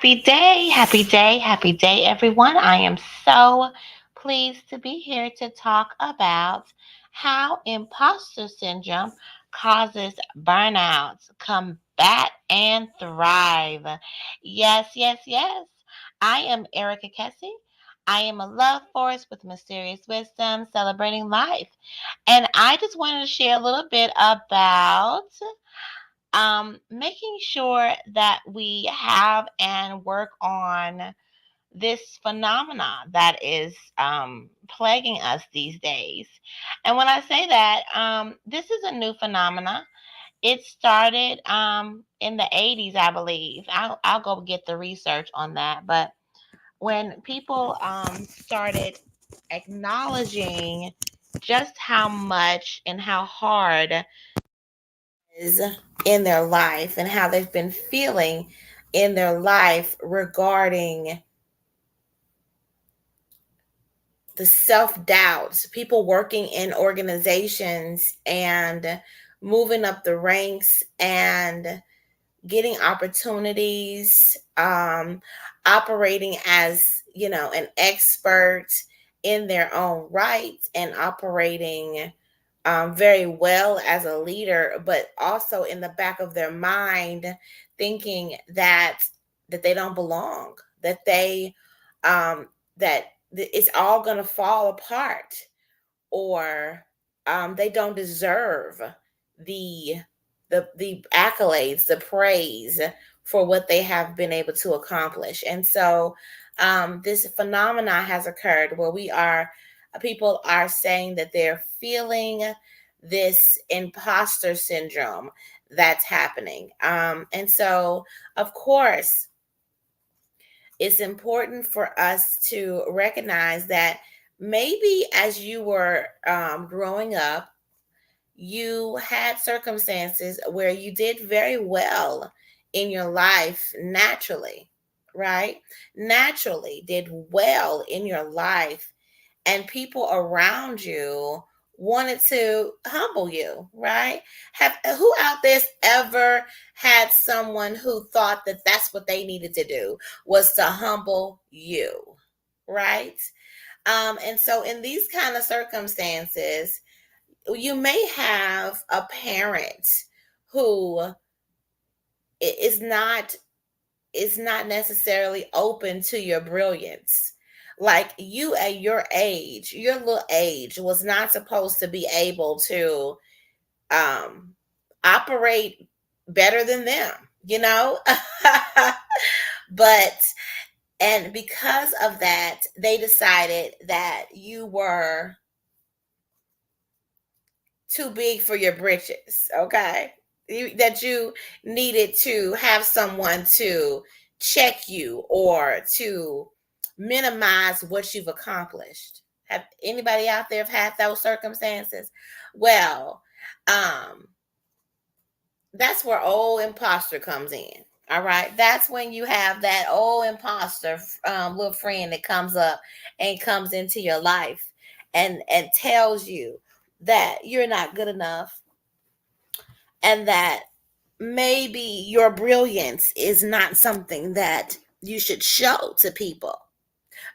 Happy day, happy day, everyone. I am so pleased to be here to talk about how imposter syndrome causes burnout, combat, and thrive. Yes. I am Erica Kesse. I am a love force with mysterious wisdom, celebrating life. And I just wanted to share a little bit about making sure that we have and work on this phenomena that is plaguing us these days. And when I say that, this is a new phenomena. It started in the 80s, I believe. I'll go get the research on that. But when people started acknowledging just how much and how hard is in their life and how they've been feeling in their life regarding the self doubts, people working in organizations and moving up the ranks and getting opportunities, operating as, an expert in their own right and operating very well as a leader, but also in the back of their mind, thinking that they don't belong, that that it's all going to fall apart, or they don't deserve the the accolades, the praise for what they have been able to accomplish. And so this phenomena has occurred where people are saying that they're feeling this imposter syndrome that's happening. And so, of course, it's important for us to recognize that maybe as you were growing up, you had circumstances where you did very well in your life naturally, right? Naturally did well in your life, and people around you wanted to humble you, right? Have who out there's ever had someone who thought that that's what they needed to do was to humble you, right? And so in these kind of circumstances, you may have a parent who is not necessarily open to your brilliance. Like you at your little age was not supposed to be able to um operate better than them, you know? But and because of that, they decided that you were too big for your britches, okay? That you needed to have someone to check you or to minimize what you've accomplished. Have anybody out there have had those circumstances? Well, um, that's where old imposter comes in. All right, that's when you have that old imposter little friend that comes up and comes into your life and tells you that you're not good enough and that maybe your brilliance is not something that you should show to people.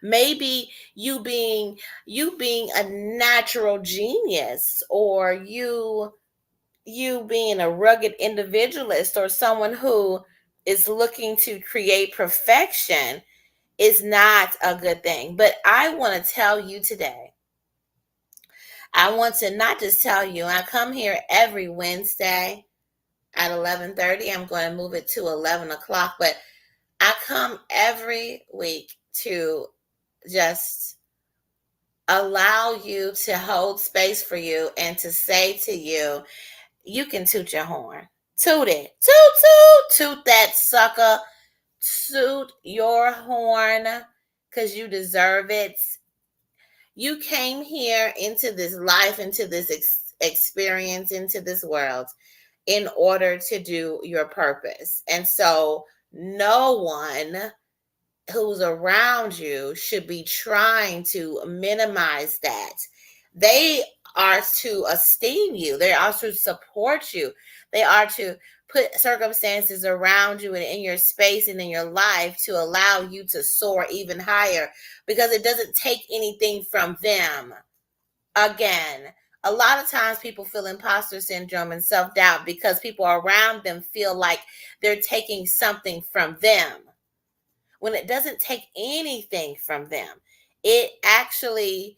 Maybe you being a natural genius, or you being a rugged individualist, or someone who is looking to create perfection is not a good thing. But I want to tell you today, I want to not just tell you, I come here every Wednesday at 11:30. I'm going to move it to 11 o'clock, but I come every week to just allow you to hold space for you and to say to you, you can toot your horn. Toot it. Toot that sucker. Toot your horn because you deserve it. You came here into this life, into this experience, into this world in order to do your purpose. And so no one who's around you should be trying to minimize that. They are to esteem you. They are to support you. They are to put circumstances around you and in your space and in your life to allow you to soar even higher, because it doesn't take anything from them. Again, a lot of times people feel imposter syndrome and self-doubt because people around them feel like they're taking something from them, when it doesn't take anything from them. It actually,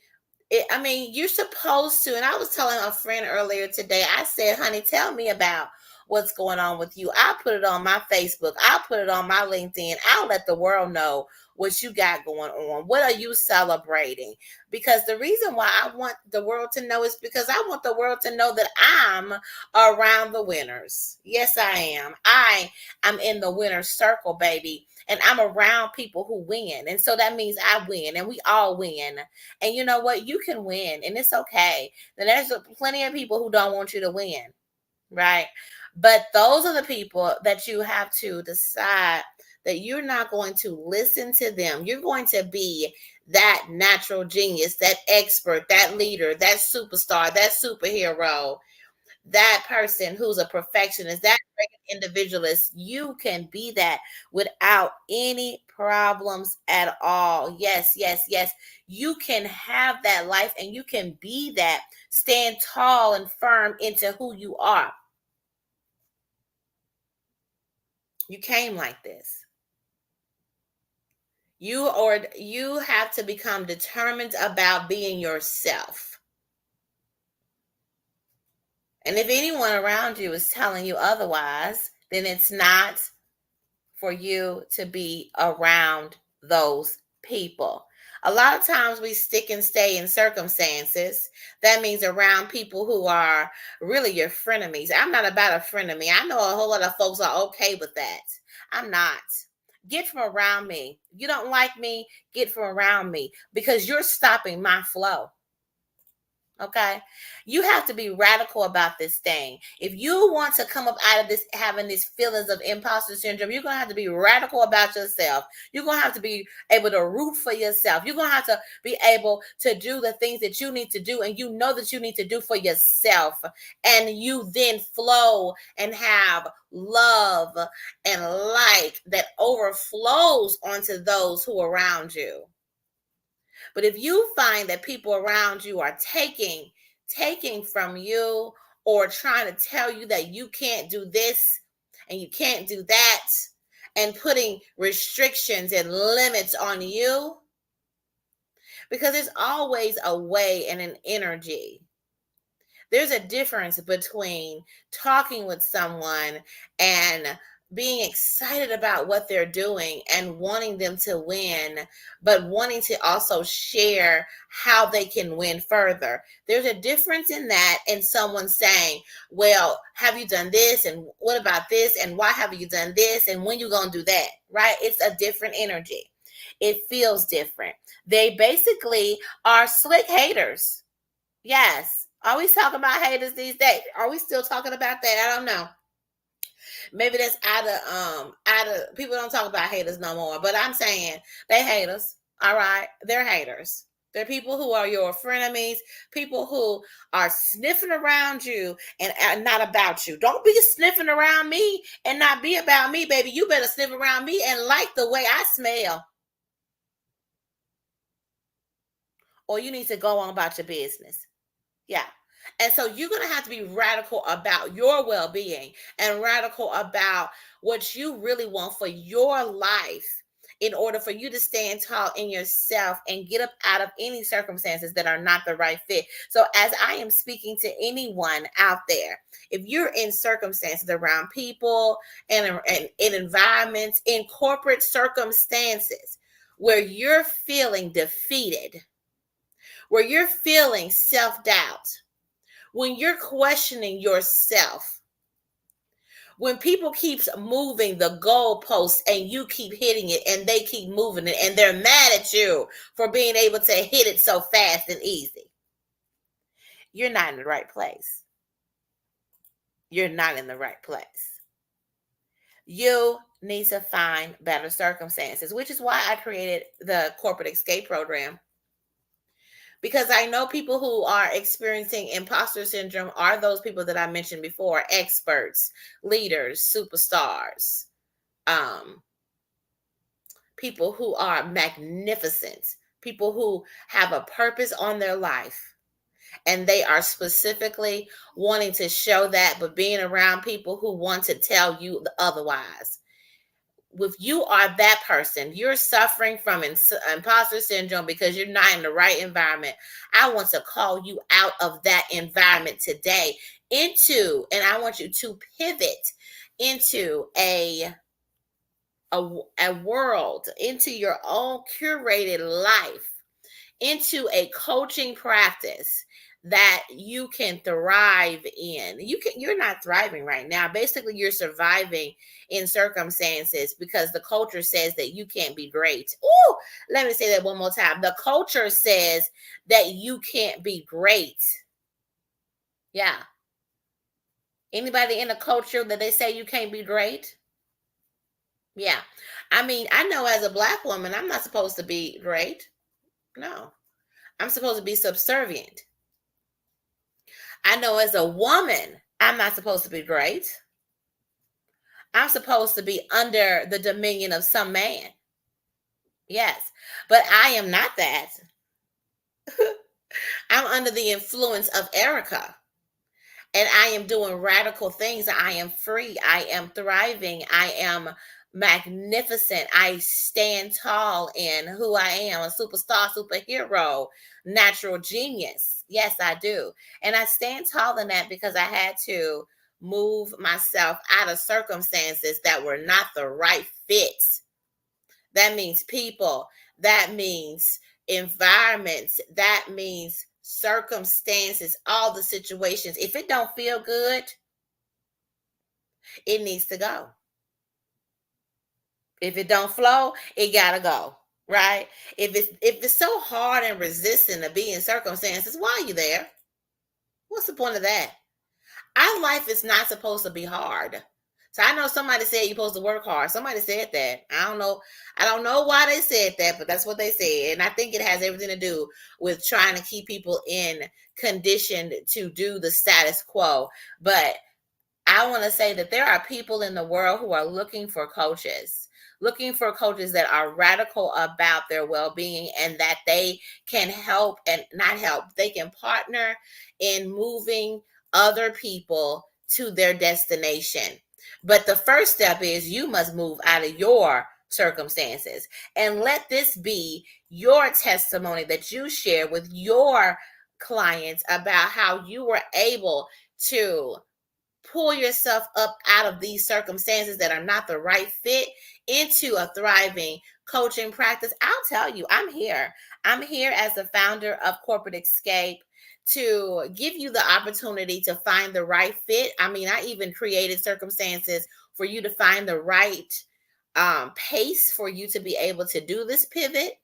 I mean, you're supposed to. And I was telling a friend earlier today, I said, honey, tell me about what's going on with you. I'll put it on my Facebook. I'll put it on my LinkedIn. I'll let the world know what you got going on. What are you celebrating? Because the reason why I want the world to know is because I want the world to know that I'm around the winners. Yes, I am. I'm in the winner's circle, baby. And I'm around people who win. And so that means I win and we all win. And you know what? You can win and it's okay. Then there's plenty of people who don't want you to win, right? But those are the people that you have to decide that you're not going to listen to them. You're going to be that natural genius, that expert, that leader, that superstar, that superhero, that person who's a perfectionist, that individualist. You can be that without any problems at all. Yes, yes, yes. You can have that life and you can be that. Stand tall and firm into who you are. You came like this. You have to become determined about being yourself. And if anyone around you is telling you otherwise, then it's not for you to be around those people. A lot of times we stick and stay in circumstances. That means around people who are really your frenemies. I'm not about a frenemy. I know a whole lot of folks are okay with that. I'm not. Get from around me. You don't like me, get from around me because you're stopping my flow. Okay. You have to be radical about this thing. If you want to come up out of this, having these feelings of imposter syndrome, you're going to have to be radical about yourself. You're going to have to be able to root for yourself. You're going to have to be able to do the things that you need to do and you know that you need to do for yourself. And you then flow and have love and light that overflows onto those who are around you. But if you find that people around you are taking from you or trying to tell you that you can't do this and you can't do that and putting restrictions and limits on you, because there's always a way and an energy. There's a difference between talking with someone and being excited about what they're doing and wanting them to win, but wanting to also share how they can win further. There's a difference in that and someone saying, well, have you done this? And what about this? And why have you done this? And when you going to do that? Right? It's a different energy. It feels different. They basically are slick haters. Yes. Are we talking about haters these days? Are we still talking about that? I don't know. Maybe that's out of people don't talk about haters no more. But I'm saying they haters. All right. They're haters. They're people who are your frenemies, people who are sniffing around you and not about you. Don't be sniffing around me and not be about me, baby. You better sniff around me and like the way I smell. Or you need to go on about your business. Yeah. And so you're going to have to be radical about your well being and radical about what you really want for your life in order for you to stand tall in yourself and get up out of any circumstances that are not the right fit. So, as I am speaking to anyone out there, if you're in circumstances around people and in environments, in corporate circumstances where you're feeling defeated, where you're feeling self doubt, when you're questioning yourself, when people keeps moving the goalposts and you keep hitting it and they keep moving it and they're mad at you for being able to hit it so fast and easy, you're not in the right place. You're not in the right place. You need to find better circumstances, which is why I created the corporate escape program, Because I know people who are experiencing imposter syndrome are those people that I mentioned before: experts, leaders, superstars, um, people who are magnificent, people who have a purpose on their life. And they are specifically wanting to show that, but being around people who want to tell you otherwise. If you are that person, you're suffering from imposter syndrome because you're not in the right environment. I want to call you out of that environment today and I want you to pivot into a world, into your own curated life, into a coaching practice that you can thrive in. You're not thriving right now. Basically, you're surviving in circumstances because the culture says that you can't be great. Ooh, let me say that one more time. The culture says that you can't be great. Yeah. Anybody in the culture that they say you can't be great? Yeah. I mean, I know as a Black woman, I'm not supposed to be great. No. I'm supposed to be subservient. I know as a woman, I'm not supposed to be great. I'm supposed to be under the dominion of some man. Yes. But I am not that. I'm under the influence of Erica. And I am doing radical things. I am free. I am thriving. I am magnificent. I stand tall in who I am: a superstar, superhero, natural genius. Yes, I do. And I stand tall in that because I had to move myself out of circumstances that were not the right fit. That means people. That means environments. That means circumstances, all the situations. If it don't feel good, it needs to go. If it don't flow, it gotta go. Right? If it's so hard and resistant to be in circumstances, why are you there? What's the point of that? Our life is not supposed to be hard. So I know somebody said you're supposed to work hard. Somebody said that. I don't know. I don't know why they said that, but that's what they said. And I think it has everything to do with trying to keep people in conditioned to do the status quo. But I want to say that there are people in the world who are looking for coaches that are radical about their well being and that they can help and not help, they can partner in moving other people to their destination. But the first step is you must move out of your circumstances and let this be your testimony that you share with your clients about how you were able to pull yourself up out of these circumstances that are not the right fit into a thriving coaching practice. I'll tell you, I'm here. I'm here as the founder of Corporate Escape to give you the opportunity to find the right fit. I mean, I even created circumstances for you to find the right pace for you to be able to do this pivot.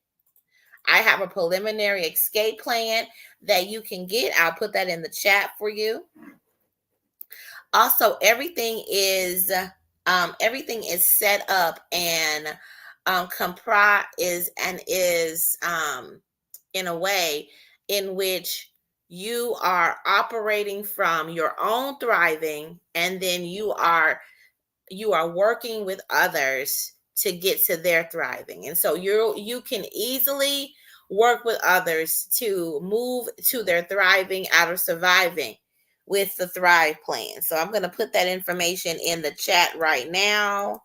I have a preliminary escape plan that you can get. I'll put that in the chat for you. Also, everything is set up and comprise is in a way in which you are operating from your own thriving, and then you are working with others to get to their thriving. And so you can easily work with others to move to their thriving out of surviving with the Thrive plan. So I'm going to put that information in the chat right now.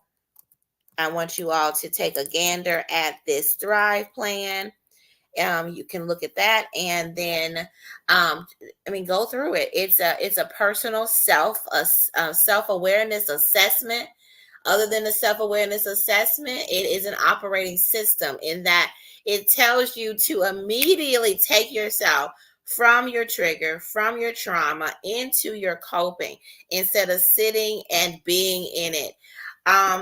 I want you all to take a gander at this Thrive plan. You can look at that and then go through it. It's a personal self-awareness assessment. Other than the self-awareness assessment, it is an operating system in that it tells you to immediately take yourself from your trigger, from your trauma into your coping instead of sitting and being in it.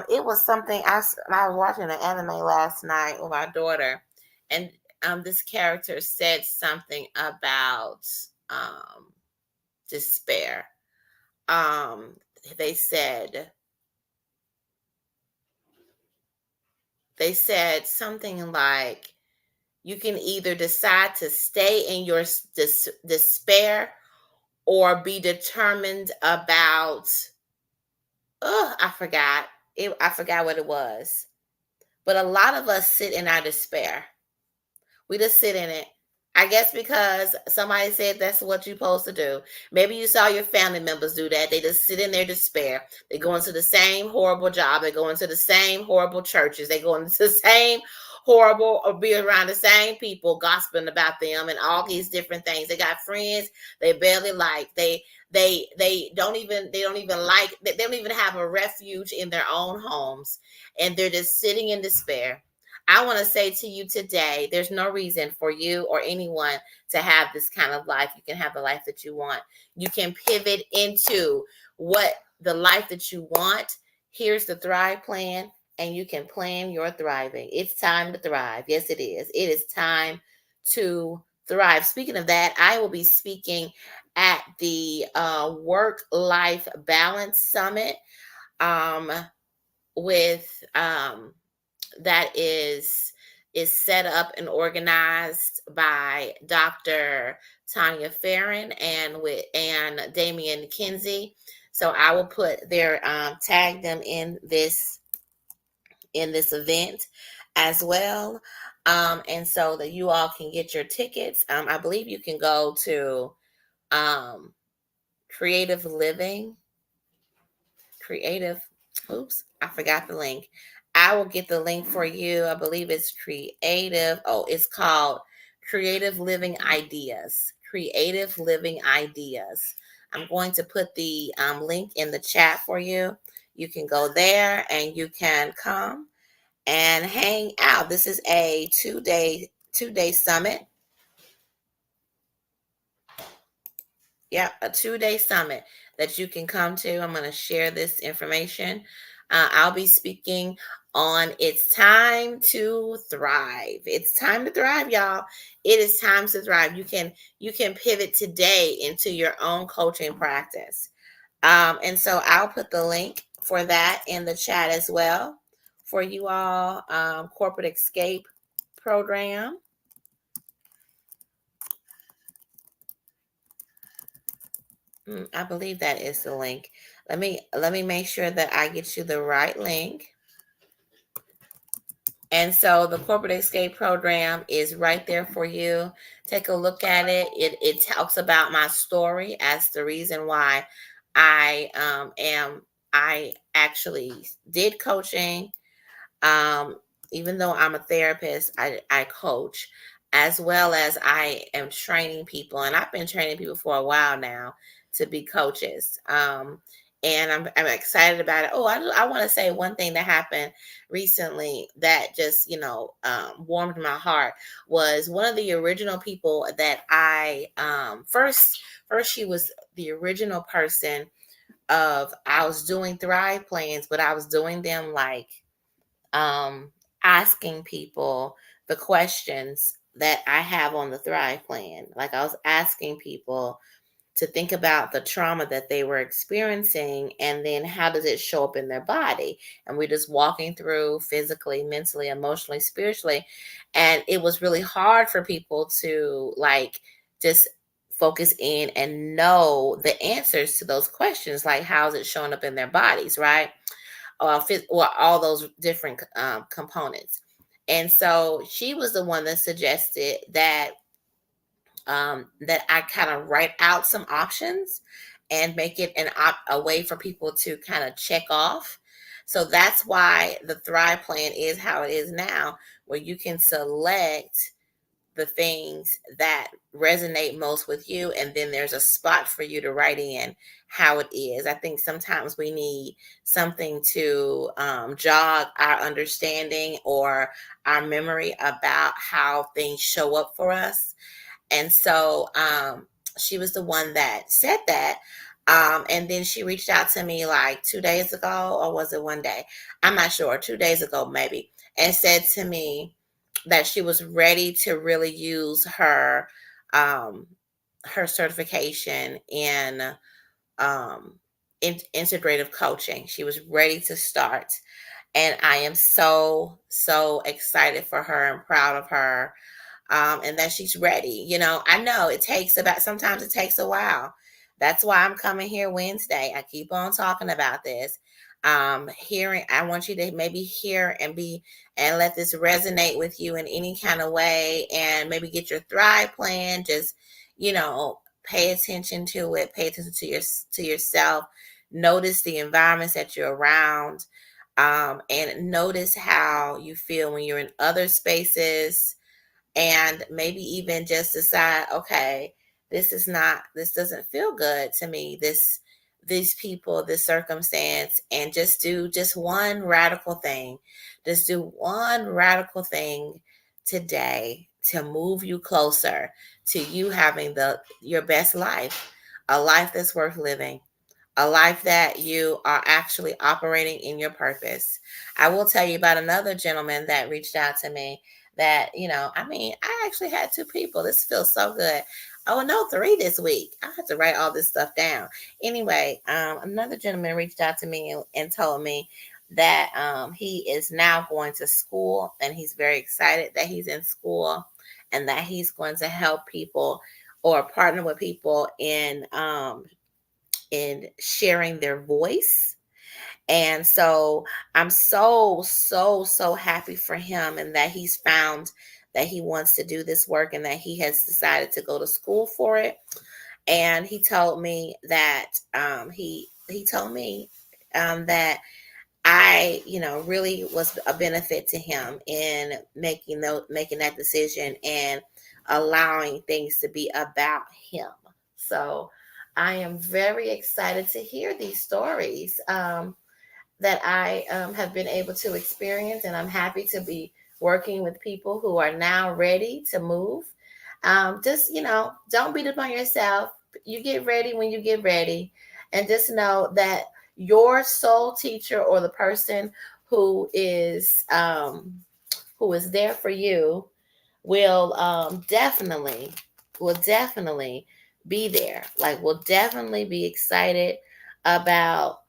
It was something I was watching an anime last night with my daughter, and this character said something about despair. Um, they said something like, You can either decide to stay in your despair or be determined about, oh, I forgot what it was. But a lot of us sit in our despair. We just sit in it. I guess because somebody said that's what you're supposed to do. Maybe you saw your family members do that. They just sit in their despair. They go into the same horrible job. They go into the same horrible churches. They go into the same horrible, or be around the same people gossiping about them and all these different things. They got friends they barely like. They don't even like. They don't even have a refuge in their own homes, and they're just sitting in despair. I want to say to you today, there's no reason for you or anyone to have this kind of life. You can have the life that you want. You can pivot into what the life that you want. Here's the Thrive Plan, and you can plan your thriving. It's time to thrive. Yes, it is. It is time to thrive. Speaking of that, I will be speaking at the Work-Life Balance Summit um, with that is set up and organized by Dr. Tanya Farron and Damian Kinsey. So I will put their tag them in this event as well, and so that you all can get your tickets. I believe you can go to um, Creative Living creative oops, I forgot the link. I will get the link for you. I believe it's it's called Creative Living Ideas. I'm going to put the link in the chat for you. You can go there and you can come and hang out. This is a two-day summit. Yep, a 2-day summit that you can come to. I'm going to share this information. I'll be speaking on It's Time to Thrive. It's time to thrive, y'all. It is time to thrive. You can pivot today into your own coaching practice. And so I'll put the link for that in the chat as well for you all. Corporate Escape Program. I believe that is the link. Let me make sure that I get you the right link. And so the Corporate Escape Program is right there for you. Take a look at it. It talks about my story as the reason why I actually did coaching. Um, Even though I'm a therapist, I coach, as well as I am training people. And I've been training people for a while now to be coaches. And I'm excited about it. Oh, I want to say one thing that happened recently that just, warmed my heart was one of the original people that first she was the original person I was doing Thrive plans, but I was doing them like um, asking people the questions that I have on the Thrive plan. Like I was asking people to think about the trauma that they were experiencing and then how does it show up in their body. And we're just walking through physically, mentally, emotionally, spiritually. And it was really hard for people to like just focus in and know the answers to those questions, like how's it showing up in their bodies, right? Or all those different components. And so she was the one that suggested that I kind of write out some options and make it a way for people to kind of check off. So that's why the Thrive Plan is how it is now, where you can select the things that resonate most with you, and then there's a spot for you to write in how it is. I think sometimes we need something to jog our understanding or our memory about how things show up for us. And so she was the one that said that. And then she reached out to me like 2 days ago, or was it one day? I'm not sure, 2 days ago maybe, and said to me that she was ready to really use um, her certification um, in integrative coaching. She was ready to start, and I am so excited for her and proud of her. and that she's ready. I know sometimes it takes a while. That's why I'm coming here Wednesday. I keep on talking about this. I want you to maybe hear and let this resonate with you in any kind of way, and maybe get your Thrive plan. Just, pay attention to it, pay attention to yourself, notice the environments that you're around, and notice how you feel when you're in other spaces, and maybe even just decide, okay, this doesn't feel good to me, these people, this circumstance, and just do just one radical thing. Just do one radical thing today to move you closer to you having your best life, a life that's worth living, a life that you are actually operating in your purpose. I will tell you about another gentleman that reached out to me that, I actually had two people. This feels so good. Oh, no, three this week. I had to write all this stuff down. Anyway, another gentleman reached out to me and told me that he is now going to school, and he's very excited that he's in school, and that he's going to help people or partner with people in sharing their voice. And so I'm so, so, so happy for him, and that he's found that he wants to do this work, and that he has decided to go to school for it. And he told me that he told me that I, really was a benefit to him in making that decision and allowing things to be about him. So I am very excited to hear these stories that I have been able to experience, and I'm happy to be working with people who are now ready to move. Just, don't beat up on yourself. You get ready when you get ready, and just know that your soul teacher, or the person who is there for you, will definitely be there. Like, will definitely be excited about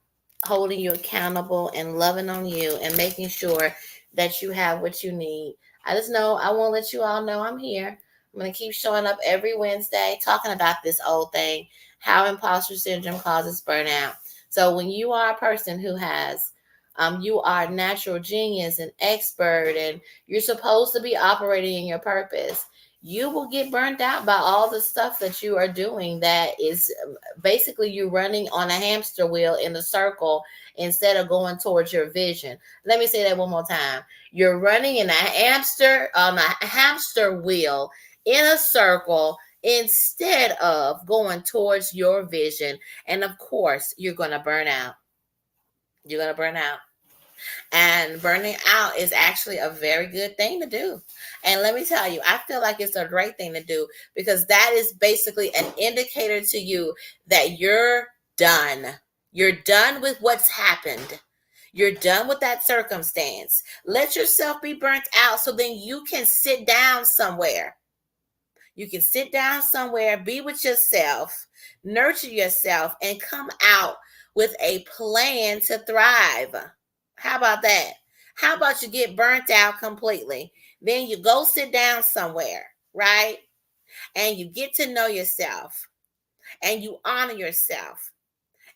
holding you accountable and loving on you and making sure that you have what you need. I just know I won't let you all know I'm here. I'm going to keep showing up every Wednesday talking about this old thing, how imposter syndrome causes burnout. So when you are a person who you are natural genius and expert, and you're supposed to be operating in your purpose, you will get burnt out by all the stuff that you are doing that is basically you running on a hamster wheel in a circle instead of going towards your vision. Let me say that one more time. You're running in a hamster wheel in a circle instead of going towards your vision. And of course, you're going to burn out. You're going to burn out. And burning out is actually a very good thing to do. And let me tell you, I feel like it's a great thing to do, because that is basically an indicator to you that you're done. You're done with what's happened. You're done with that circumstance. Let yourself be burnt out, so then you can sit down somewhere. You can sit down somewhere, be with yourself, nurture yourself, and come out with a plan to thrive. How about that? How about you get burnt out completely? Then you go sit down somewhere, right? And you get to know yourself, and you honor yourself.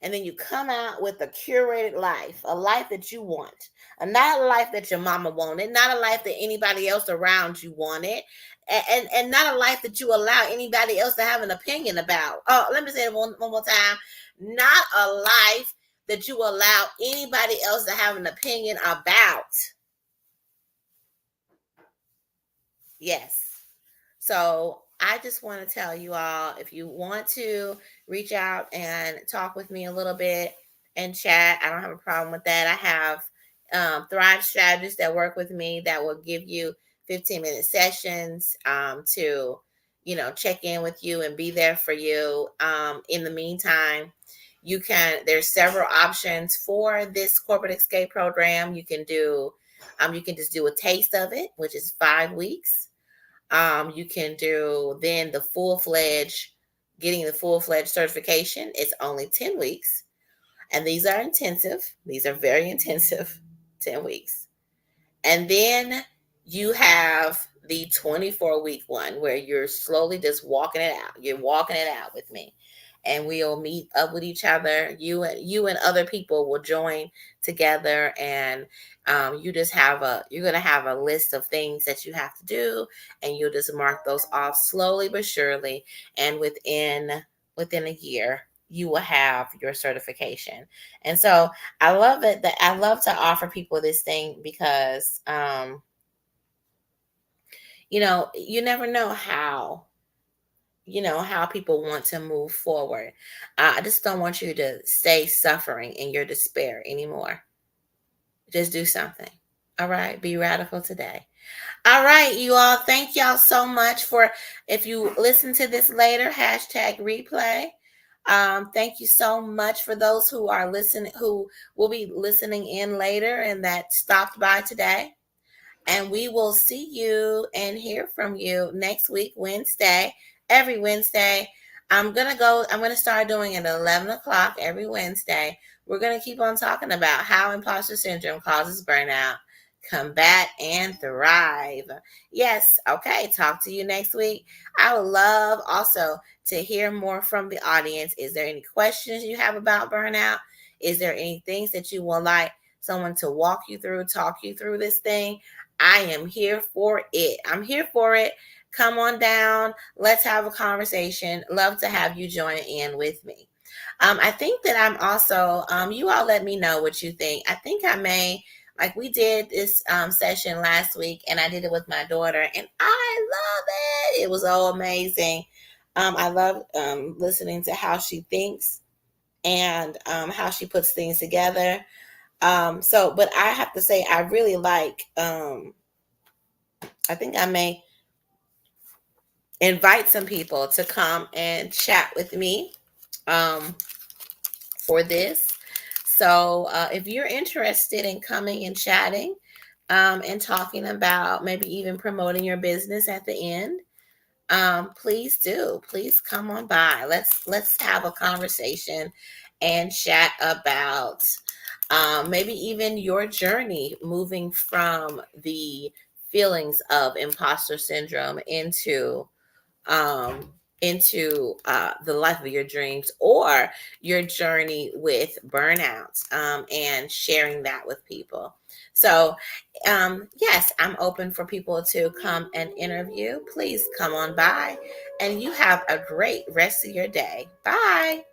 And then you come out with a curated life, a life that you want, not a life that your mama wanted, not a life that anybody else around you wanted, and not a life that you allow anybody else to have an opinion about. Oh, let me say it one more time. Not a life that you allow anybody else to have an opinion about. Yes. So I just want to tell you all, if you want to reach out and talk with me a little bit and chat, I don't have a problem with that. I have Thrive strategists that work with me that will give you 15-minute sessions to, check in with you and be there for you. In the meantime, there's several options for this corporate escape program. You can just do a taste of it, which is 5 weeks. You can do then getting the full-fledged certification. It's only 10 weeks. And these are intensive. These are very intensive, 10 weeks. And then you have the 24-week one where you're slowly just walking it out. You're walking it out with me. And we'll meet up with each other. You and other people will join together, and you're gonna have a list of things that you have to do, and you'll just mark those off slowly but surely. And within a year, you will have your certification. And so I love it that I love to offer people this thing because you never know how people want to move forward. I just don't want you to stay suffering in your despair anymore. Just do something. All right, be radical today. All right, you all, thank y'all so much for, if you listen to this later, hashtag replay. Thank you so much for those who are listening, who will be listening in later and that stopped by today. And we will see you and hear from you next week, Wednesday, every Wednesday. I'm gonna start doing it at 11 o'clock every Wednesday. We're gonna keep on talking about how imposter syndrome causes burnout, combat, and thrive. Yes, okay. Talk to you next week. I would love also to hear more from the audience. Is there any questions you have about burnout? Is there any things that you would like someone to walk you through, talk you through this thing? I am here for it. I'm here for it. Come on down. Let's have a conversation. Love to have you join in with me. I think that I'm also, you all let me know what you think. I think I may, like we did this session last week, and I did it with my daughter, and I love it. It was so amazing. I love listening to how she thinks and how she puts things together. But I have to say, I really like, I think I may invite some people to come and chat with me for this. So if you're interested in coming and chatting and talking about maybe even promoting your business at the end, please do. Please come on by. Let's have a conversation and chat about maybe even your journey moving from the feelings of imposter syndrome um, into the life of your dreams, or your journey with burnout, and sharing that with people. So, yes, I'm open for people to come and interview. Please come on by, and you have a great rest of your day. Bye.